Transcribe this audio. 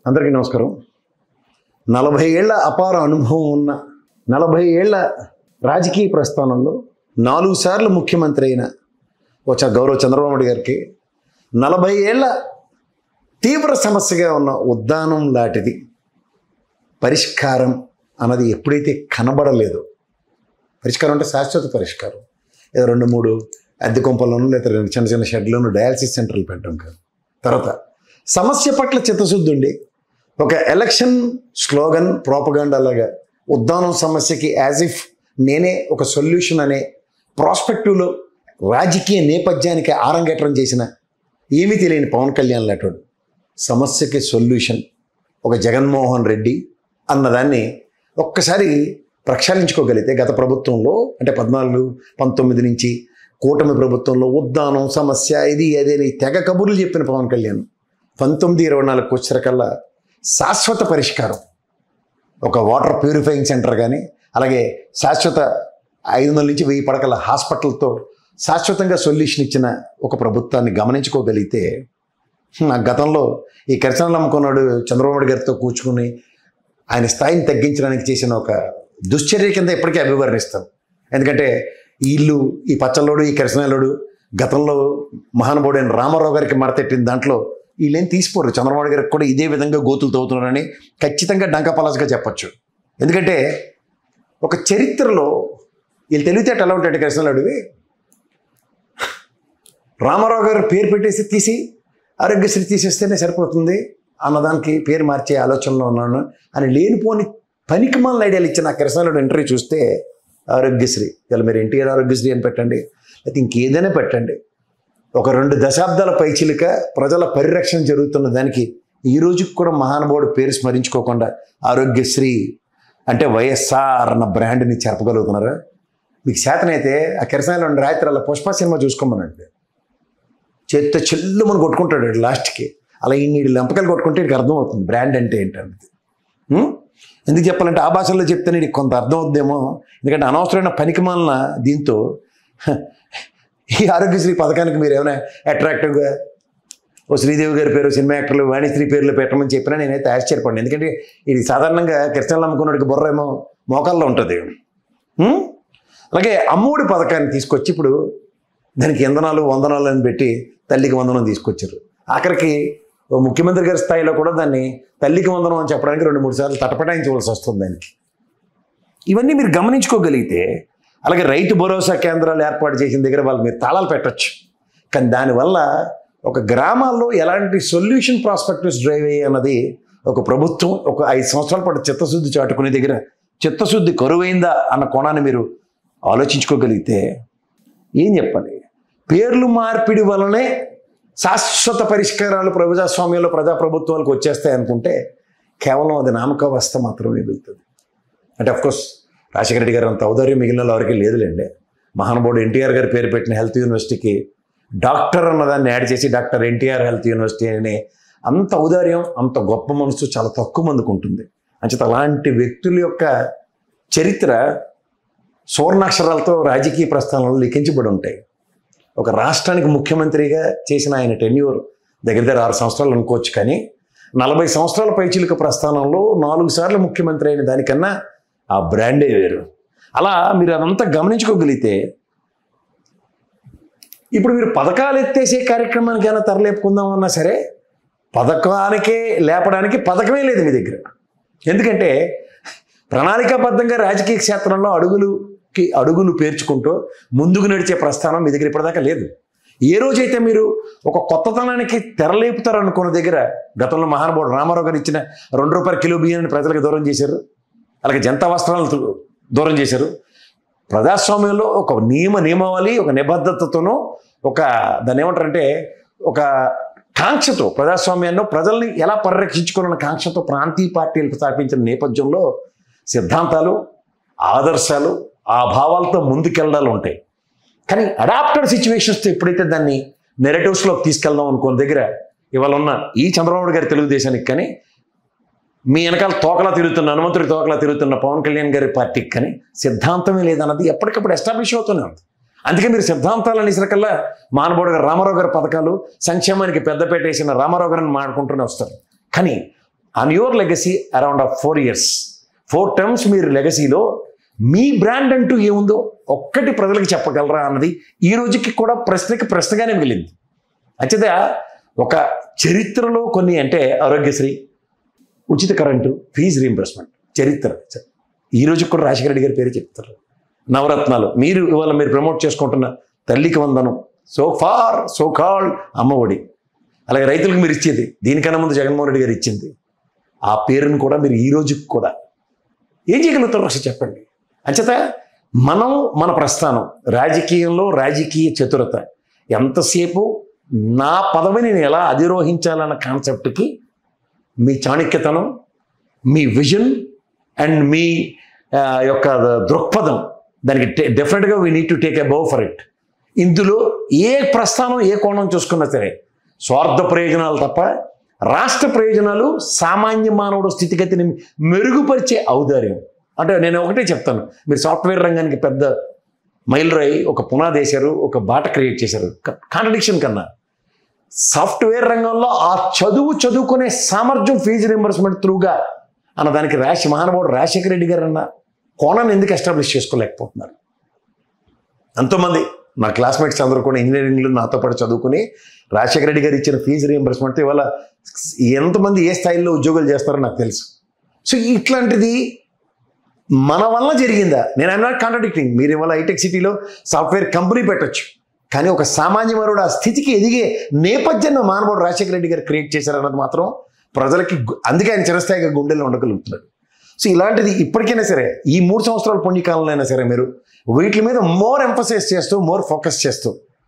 అందరికీ నమస్కారం. 40 ఏళ్ల అపార అనుభవం ఉన్న 40 ఏళ్ల రాజకీయ ప్రస్థానంలో 4 సార్లు ముఖ్యమంత్రి అయిన గౌరవ చంద్రబాబు నాయుడు గారికి 40 ఏళ్ల తీవ్ర సమస్యగా ఉన్న ఉద్దానం లాంటిది పరిష్కారం అన్నది ఎప్పుడైతే కనబడలేదో, పరిష్కారం అంటే శాశ్వత పరిష్కారం, ఏదో 2-3 అద్దె కొంపల్లోనూ లేదా చిన్న చిన్న షెడ్లోనూ డయాలసిస్ సెంటర్లు పెట్టడం కాదు. తర్వాత సమస్య పట్ల చిత్తశుద్ధి ఉండి ఒక ఎలక్షన్ స్లోగన్ ప్రోపగాండా లాగా ఉద్దానం సమస్యకి యాజ్ ఇఫ్ నేనే ఒక సొల్యూషన్ అనే ప్రాస్పెక్టివ్లో రాజకీయ నేపథ్యానికి ఆరంగేట్రం చేసిన ఏమీ తెలియని పవన్ కళ్యాణ్ లాంటి సమస్యకి సొల్యూషన్ ఒక జగన్మోహన్ రెడ్డి అన్నదాన్ని ఒక్కసారి ప్రక్షాళించుకోగలిగితే గత ప్రభుత్వంలో అంటే 14-19 నుంచి కూటమి ప్రభుత్వంలో ఉద్దానం సమస్య ఇది అదేని తెగ కబుర్లు చెప్పిన పవన్ కళ్యాణ్ 19-24 వచ్చేసరికల్లా శాశ్వత పరిష్కారం ఒక వాటర్ ప్యూరిఫైయింగ్ సెంటర్ కానీ అలాగే శాశ్వత 500 నుంచి 1000 పడకల హాస్పిటల్తో శాశ్వతంగా సొల్యూషన్ ఇచ్చిన ఒక ప్రభుత్వాన్ని గమనించుకోగలిగితే నా గతంలో ఈ కిరసనాలు అమ్ముకున్నాడు చంద్రబాబు నాయుడు గారితో కూర్చుకుని ఆయన స్థాయిని తగ్గించడానికి చేసిన ఒక దుశ్చర్య కింద ఎప్పటికీ అభివర్ణిస్తాం. ఎందుకంటే వీళ్ళు ఈ పచ్చలోడు ఈ కిరసనాలుడు గతంలో మహానుభావుడైన రామారావు గారికి మడతెట్టిన దాంట్లో వీళ్ళేం తీసిపోరు. చంద్రబాబు గారికి కూడా ఇదే విధంగా గోతులు తవ్వుతున్నారని ఖచ్చితంగా డంకాపలాస్గా చెప్పచ్చు. ఎందుకంటే ఒక చరిత్రలో వీళ్ళు తెలివితేట ఎలా ఉంటాడు కిరసనాలుడివి, రామారావు గారు పేరు పెట్టేసి తీసి ఆరోగ్యశ్రీ తీసేస్తేనే సరిపోతుంది అన్నదానికి పేరు మార్చే ఆలోచనలో ఉన్నాను అని లేనిపోని పనికిమాలిన ఐడియాలు ఇచ్చిన ఆ కిరసనాలుడు ఇంటర్వ్యూ చూస్తే ఆరోగ్యశ్రీ ఇలా మీరు ఎన్టీఆర్ ఆరోగ్యశ్రీ అని పెట్టండి, లేకపోతే ఇంకేదైనా పెట్టండి, ఒక 2 దశాబ్దాల పైచిలుక ప్రజల పరిరక్షణ జరుగుతున్న దానికి ఈ రోజుకి కూడా మహానుభావుడు పేరు స్మరించుకోకుండా ఆరోగ్యశ్రీ అంటే వైఎస్ఆర్ అన్న బ్రాండ్ని చెరపగలుగుతున్నారా? మీకు చేతనైతే ఆ కిరసనాలు రాత్రి అలా పుష్ప సినిమా చూసుకోమనండి, చేత్తో చెల్లు మనం కొట్టుకుంటాడు లాస్ట్కి. అలా ఇన్ని లెంపకాయలు కొట్టుకుంటే నీకు అర్థమవుతుంది బ్రాండ్ అంటే ఏంటన్నది. ఎందుకు చెప్పాలంటే ఆ భాషలో చెప్తే నీకు కొంత అర్థం అవుద్దేమో. ఎందుకంటే అనవసరమైన పనికిమాలిన దీంతో ఈ ఆరోగ్యశ్రీ పథకానికి మీరు ఏమైనా అట్రాక్టివ్గా ఓ శ్రీదేవి గారి పేరు సినిమా యాక్టర్లు వాణిశ్రీ పేర్లు పెట్టమని చెప్పినా నేనైతే ఆశ్చర్యపడిన. ఎందుకంటే ఇది సాధారణంగా కిరసనాలు అమ్ముకున్నడికి బుర్ర ఏమో మోకాల్లో ఉంటుంది. అలాగే అమ్మఒడి పథకాన్ని తీసుకొచ్చి ఇప్పుడు దానికి ఇంధనాలు వందనాలు అని పెట్టి తల్లికి వందనం తీసుకొచ్చారు. ఆఖరికి ముఖ్యమంత్రి గారి స్థాయిలో కూడా దాన్ని తల్లికి వందనం అని చెప్పడానికి 2-3 సార్లు తటపటాయించవలసి వస్తుంది దానికి. ఇవన్నీ మీరు గమనించుకోగలిగితే అలాగే రైతు భరోసా కేంద్రాలు ఏర్పాటు చేసిన దగ్గర వాళ్ళు మీరు తాళాలు పెట్టచ్చు. కానీ దానివల్ల ఒక గ్రామాల్లో ఎలాంటి సొల్యూషన్ ప్రాస్పెక్టివ్స్ డ్రైవ్ అయ్యి అన్నది ఒక ప్రభుత్వం ఒక 5 సంవత్సరాల పాటు చిత్తశుద్ధి చాటుకునే దగ్గర చిత్తశుద్ధి కరువైందా అన్న కోణాన్ని మీరు ఆలోచించుకోగలిగితే ఏం చెప్పాలి? పేర్లు మార్పిడి వలనే శాశ్వత పరిష్కారాలు ప్రజాస్వామ్యంలో ప్రజాప్రభుత్వాలకు వచ్చేస్తాయి అనుకుంటే కేవలం అది నామకావస్థ మాత్రమే మిగులుతుంది. అంటే అఫ్కోర్స్ రాజశేఖర రెడ్డి గారు అంత ఔదార్యం మిగిలిన ఎవరికి లేదులేండి. మహానుభావుడు ఎన్టీఆర్ గారి పేరు పెట్టిన హెల్త్ యూనివర్సిటీకి డాక్టర్ అన్నదాన్ని యాడ్ చేసి డాక్టర్ ఎన్టీఆర్ హెల్త్ యూనివర్సిటీ అనే అంత ఔదార్యం అంత గొప్ప మనసు చాలా తక్కువ మందికి ఉంటుంది. అంచేత అలాంటి వ్యక్తుల యొక్క చరిత్ర సువర్ణాక్షరాలతో రాజకీయ ప్రస్థానంలో లిఖించబడి ఉంటాయి. ఒక రాష్ట్రానికి ముఖ్యమంత్రిగా చేసిన ఆయన టెన్యూర్ దగ్గర 6 సంవత్సరాలు అనుకోవచ్చు. కానీ 40 సంవత్సరాల పైచిలుక ప్రస్థానంలో 4 సార్లు ముఖ్యమంత్రి అయిన దానికన్నా ఆ బ్రాండే వేరు. అలా మీరు అదంతా గమనించుకోగలిగితే ఇప్పుడు మీరు పథకాలు ఎత్తేసే కార్యక్రమానికి ఏమైనా తరలేపుకుందామన్నా సరే పథకానికే లేపడానికి పథకమే లేదు మీ దగ్గర. ఎందుకంటే ప్రణాళికాబద్ధంగా రాజకీయ క్షేత్రంలో అడుగులు పేర్చుకుంటూ ముందుకు నడిచే ప్రస్థానం మీ దగ్గర ఇప్పటిదాకా లేదు. ఏ రోజైతే మీరు ఒక కొత్తతనానికి తెరలేపుతారనుకున్న దగ్గర గతంలో మహానుభావుడు రామారావు గారు ఇచ్చిన ₹2 కిలో బియ్యాన్ని ప్రజలకు దూరం చేశారు, అలాగే జనతా వస్త్రాలను దూరం చేశారు. ప్రజాస్వామ్యంలో ఒక నియమావళి ఒక నిబద్ధతతోనూ ఒక దాన్ని ఏమంటారంటే ఒక కాంక్షతో ప్రజాస్వామ్యాన్ని ప్రజల్ని ఎలా పరిరక్షించుకోవాలన్న కాంక్షతో ప్రాంతీయ పార్టీలకు స్థాపించిన నేపథ్యంలో సిద్ధాంతాలు ఆదర్శాలు ఆ భావాలతో ముందుకెళ్ళాలి ఉంటాయి. కానీ అడాప్టెడ్ సిచ్యువేషన్స్తో ఎప్పుడైతే దాన్ని నెరేటివ్స్లోకి తీసుకెళ్దాం అనుకున్న దగ్గర ఇవాళ ఉన్న ఈ చంద్రబాబు గారి తెలుగుదేశానికి కానీ మీ వెనకాల తోకలా తిరుగుతున్న హనుమంతుడి తోకలా తిరుగుతున్న పవన్ కళ్యాణ్ గారి పార్టీకి కానీ సిద్ధాంతమే లేదన్నది ఎప్పటికప్పుడు ఎస్టాబ్లిష్ అవుతూనే ఉంది. అందుకే మీరు సిద్ధాంతాలను ఇసరికల్లా మానవుడు గారు రామారావు గారి పథకాలు సంక్షేమానికి పెద్దపేట వేసిన రామారావు గారిని మాట్లాడుకుంటూనే వస్తారు. కానీ on your legacy around 4 years 4 terms మీరు లెగసీలో మీ బ్రాండ్ అంటూ ఏముందో ఒక్కటి ప్రజలకు చెప్పగలరా అన్నది ఈ రోజుకి కూడా ప్రశ్నగానే మిగిలింది. అంచేత ఒక చరిత్రలో కొన్ని అంటే ఆరోగ్యశ్రీ, ఉచిత కరెంటు, ఫీజు రీయింబర్స్మెంట్ చరిత్ర. ఈ రోజుకి కూడా రాజశేఖర రెడ్డి గారి పేరు చెప్తారు. నవరత్నాలు మీరు ఇవాళ మీరు ప్రమోట్ చేసుకుంటున్న Thalliki Vandanam, so far so called Amma Vodi, అలాగే రైతులకు మీరు ఇచ్చేది, దీనికన్నా ముందు జగన్మోహన్ రెడ్డి గారు ఇచ్చింది, ఆ పేరును కూడా మీరు ఈ రోజుకి కూడా ఏం చేయగలుగుతారు అసలు చెప్పండి. అంచేత మనం మన ప్రస్థానం రాజకీయంలో రాజకీయ చతురత ఎంతసేపు నా పదవిని నేను ఎలా అధిరోహించాలన్న కాన్సెప్ట్కి మీ చాణక్యతనం, మీ విజన్ అండ్ మీ యొక్క దృక్పథం, దానికి డెఫినెట్గా we need to take a bow for it. ఇందులో ఏ ప్రస్థానం ఏ కోణం చూసుకున్నా సరే స్వార్థ ప్రయోజనాలు తప్ప రాష్ట్ర ప్రయోజనాలు, సామాన్య మానవుడు స్థితిగతిని మెరుగుపరిచే ఔదార్యం. అంటే నేను ఒకటే చెప్తాను, మీరు సాఫ్ట్వేర్ రంగానికి పెద్ద మైలురాయి, ఒక పునాది వేశారు, ఒక బాట క్రియేట్ చేశారు. కాంట్రడిక్షన్ కన్నా సాఫ్ట్వేర్ రంగంలో ఆ చదువుకునే సామర్థ్యం ఫీజు రీయింబర్స్మెంట్ త్రూగా అన్నదానికి మహానుభావుడు రాజశేఖర రెడ్డి గారు అన్న కోణాన్ని ఎందుకు ఎస్టాబ్లిష్ చేసుకోలేకపోతున్నారు? ఎంతోమంది నా క్లాస్మేట్స్ అందరూ కూడా ఇంజనీరింగ్లో నాతో పాటు చదువుకుని రాజశేఖర రెడ్డి గారు ఇచ్చిన ఫీజు రీయింబర్స్మెంట్ ఇవాళ ఎంతమంది ఏ స్థాయిలో ఉద్యోగాలు చేస్తారో నాకు తెలుసు. సో ఇట్లాంటిది మన వల్ల జరిగిందా? నేను ఐఎమ్ నాట్ కాంట్రడిక్టింగ్. మీరు ఇవాళ హైటెక్ సిటీలో సాఫ్ట్వేర్ కంపెనీ పెట్టచ్చు, కానీ ఒక సామాన్య మానవుడు ఆ స్థితికి ఎదిగే నేపథ్యాన్ని మానవుడు రాజశేఖర రెడ్డి గారు క్రియేట్ చేశారన్నది మాత్రం ప్రజలకి, అందుకే ఆయన చిరస్థాయిగా గుండెల్లో ఉండగలుగుతున్నాడు. సో ఇలాంటిది ఇప్పటికైనా సరే ఈ 3 సంవత్సరాల పుణ్యకాలంలో అయినా సరే మీరు వీటి మీద మోర్ ఎంఫసైజ్ చేస్తూ, మోర్ ఫోకస్ చేస్తూ